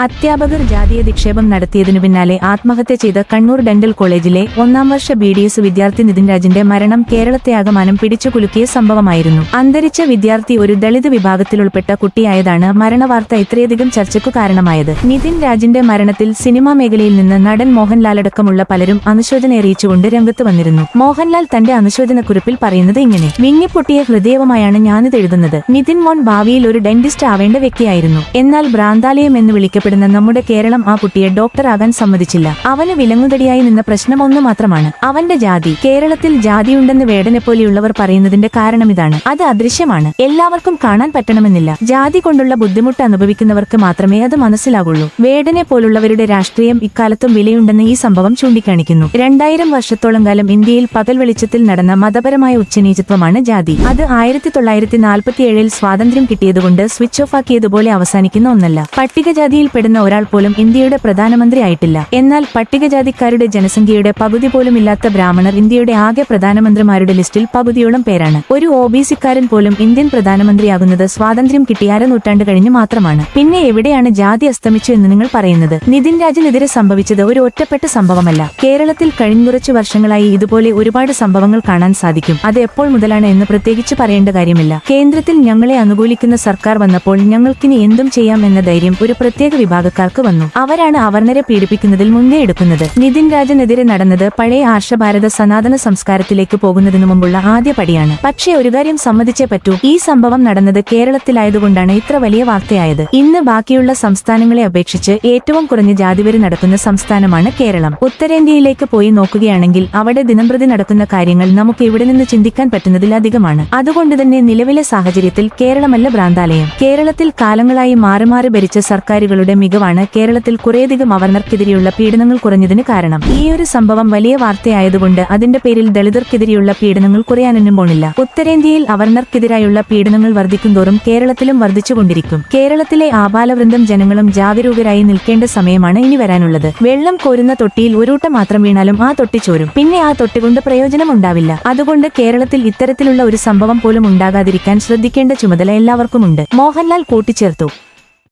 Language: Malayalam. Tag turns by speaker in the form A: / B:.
A: അധ്യാപകർ ജാതീയധിക്ഷേപം നടത്തിയതിനു പിന്നാലെ ആത്മഹത്യ ചെയ്ത കണ്ണൂർ ഡെന്റൽ കോളേജിലെ 1ാം വർഷ BDS വിദ്യാർത്ഥി നിതിൻ രാജിന്റെ മരണം കേരളത്തെ ആകമാനം പിടിച്ചുകുലുക്കിയ സംഭവമായിരുന്നു. അന്തരിച്ച വിദ്യാർത്ഥി ഒരു ദളിത് വിഭാഗത്തിലുൾപ്പെട്ട കുട്ടിയായതാണ് മരണവാർത്ത ഇത്രയധികം ചർച്ചയ്ക്കു കാരണമായത്. നിതിൻ രാജിന്റെ മരണത്തിൽ സിനിമാ മേഖലയിൽ നിന്ന് നടൻ മോഹൻലാലടക്കമുള്ള പലരും അനുശോചനയറിയിച്ചുകൊണ്ട് രംഗത്ത് വന്നിരുന്നു. മോഹൻലാൽ തന്റെ അനുശോചനക്കുറിപ്പിൽ പറയുന്നത് ഇങ്ങനെ: വിങ്ങിപ്പൊട്ടിയ ഹൃദയവുമായാണ് ഞാനിത് എഴുതുന്നത്. നിതിൻ മോൻ ഭാവിയിൽ ഒരു ഡെന്റിസ്റ്റ് ആവേണ്ട വ്യക്തിയായിരുന്നു. എന്നാൽ ഭ്രാന്താലയം എന്ന് വിളിക്കപ്പെടുന്ന നമ്മുടെ കേരളം ആ കുട്ടിയെ ഡോക്ടറാകാൻ സമ്മതിച്ചില്ല. അവന് വിലങ്ങുതടിയായി നിന്ന പ്രശ്നം ഒന്ന് മാത്രമാണ്: അവന്റെ ജാതി. കേരളത്തിൽ ജാതിയുണ്ടെന്ന് വേടനെപ്പോലെയുള്ളവർ പറയുന്നതിന്റെ കാരണമിതാണ്. അത് അദൃശ്യമാണ്, എല്ലാവർക്കും കാണാൻ പറ്റണമെന്നില്ല. ജാതി കൊണ്ടുള്ള ബുദ്ധിമുട്ട് അനുഭവിക്കുന്നവർക്ക് മാത്രമേ അത് മനസ്സിലാകുള്ളൂ. വേടനെ പോലുള്ളവരുടെ രാഷ്ട്രീയം ഇക്കാലത്തും വിലയുണ്ടെന്ന് ഈ സംഭവം ചൂണ്ടിക്കാണിക്കുന്നു. 2000 വർഷത്തോളം കാലം ഇന്ത്യയിൽ പകൽ വെളിച്ചത്തിൽ നടന്ന മതപരമായ ഉച്ചനീചത്വമാണ് ജാതി. അത് 1947 സ്വാതന്ത്ര്യം കിട്ടിയതുകൊണ്ട് സ്വിച്ച് ഓഫ് ആക്കിയതുപോലെ അവസാനിക്കുന്ന ഒന്നല്ല. പട്ടികജാതിയിൽ പെടുന്ന ഒരാൾ പോലും ഇന്ത്യയുടെ പ്രധാനമന്ത്രി ആയിട്ടില്ല. എന്നാൽ പട്ടികജാതിക്കാരുടെ ജനസംഖ്യയുടെ പകുതി പോലും ഇല്ലാത്ത ബ്രാഹ്മണർ ഇന്ത്യയുടെ ആകെ പ്രധാനമന്ത്രിമാരുടെ ലിസ്റ്റിൽ പകുതിയോളം പേരാണ്. ഒരു OBC-ക്കാരൻ പോലും ഇന്ത്യൻ പ്രധാനമന്ത്രിയാകുന്നത് സ്വാതന്ത്ര്യം കിട്ടി നൂറ്റാണ്ട് കഴിഞ്ഞ് മാത്രമാണ്. പിന്നെ എവിടെയാണ് ജാതി അസ്തമിച്ചു എന്ന് നിങ്ങൾ പറയുന്നത്? നിതിൻ രാജിനെതിരെ സംഭവിച്ചത് ഒരു ഒറ്റപ്പെട്ട സംഭവമല്ല. കേരളത്തിൽ കഴിഞ്ഞ കുറച്ചു വർഷങ്ങളായി ഇതുപോലെ ഒരുപാട് സംഭവങ്ങൾ കാണാൻ സാധിക്കും. അത് എപ്പോൾ മുതലാണ് എന്ന് പ്രത്യേകിച്ച് പറയേണ്ട കാര്യമില്ല. കേന്ദ്രത്തിൽ ഞങ്ങളെ അനുകൂലിക്കുന്ന സർക്കാർ വന്നപ്പോൾ ഞങ്ങൾക്കിനി എന്തും ചെയ്യാം എന്ന ധൈര്യം ഒരു പ്രത്യേക വിഭാഗക്കാർക്ക് വന്നു. അവരാണ് അവർണരെ പീഡിപ്പിക്കുന്നതിൽ മുന്നേ എടുക്കുന്നത്. നിതിൻ രാജിനെതിരെ നടന്നത് പഴയ ആർഷഭാരത സനാതന സംസ്കാരത്തിലേക്ക് പോകുന്നതിനു മുമ്പുള്ള ആദ്യ പടിയാണ്. പക്ഷേ ഒരു കാര്യം സമ്മതിച്ചേ പറ്റൂ: ഈ സംഭവം നടന്നത് കേരളത്തിലായതുകൊണ്ടാണ് ഇത്ര വലിയ വാർത്തയായത്. ഇന്ന് ബാക്കിയുള്ള സംസ്ഥാനങ്ങളെ അപേക്ഷിച്ച് ഏറ്റവും കുറഞ്ഞ ജാതിവരി നടക്കുന്ന സംസ്ഥാനമാണ് കേരളം. ഉത്തരേന്ത്യയിലേക്ക് പോയി നോക്കുകയാണെങ്കിൽ അവിടെ ദിനംപ്രതി നടക്കുന്ന കാര്യങ്ങൾ നമുക്ക് ഇവിടെ നിന്ന് ചിന്തിക്കാൻ പറ്റുന്നതിലധികമാണ്. അതുകൊണ്ടുതന്നെ നിലവിലെ സാഹചര്യത്തിൽ കേരളമല്ല ഭ്രാന്താലയം. കേരളത്തിൽ കാലങ്ങളായി മാറി മാറി ഭരിച്ച സർക്കാരുകളുടെ മികവാണ് കേരളത്തിൽ കുറേയധികം അവർണർക്കെതിരെയുള്ള പീഡനങ്ങൾ കുറഞ്ഞതിന് കാരണം. ഈയൊരു സംഭവം വലിയ വാർത്തയായതുകൊണ്ട് അതിന്റെ പേരിൽ ദളിതർക്കെതിരെയുള്ള പീഡനങ്ങൾ കുറയാനൊന്നും പോണില്ല. ഉത്തരേന്ത്യയിൽ അവർണർക്കെതിരായുള്ള പീഡനങ്ങൾ വർദ്ധിക്കുന്തോറും കേരളത്തിലും വർദ്ധിച്ചുകൊണ്ടിരിക്കും. കേരളത്തിലെ ആബാലവൃന്ദം ജനങ്ങളും ജാഗരൂകരായി നിൽക്കേണ്ട സമയമാണ് ഇനി വരാനുള്ളത്. വെള്ളം കോരുന്ന തൊട്ടിയിൽ ഒരുട്ട മാത്രം വീണാലും ആ തൊട്ടി ചോരും. പിന്നെ ആ തൊട്ടി കൊണ്ട് പ്രയോജനം ഉണ്ടാവില്ല. അതുകൊണ്ട് കേരളത്തിൽ ഇത്തരത്തിലുള്ള ഒരു സംഭവം പോലും ഉണ്ടാകാതിരിക്കാൻ ശ്രദ്ധിക്കേണ്ട ചുമതല എല്ലാവർക്കുമുണ്ട്. മോഹൻലാൽ കൂട്ടിച്ചേർത്തു.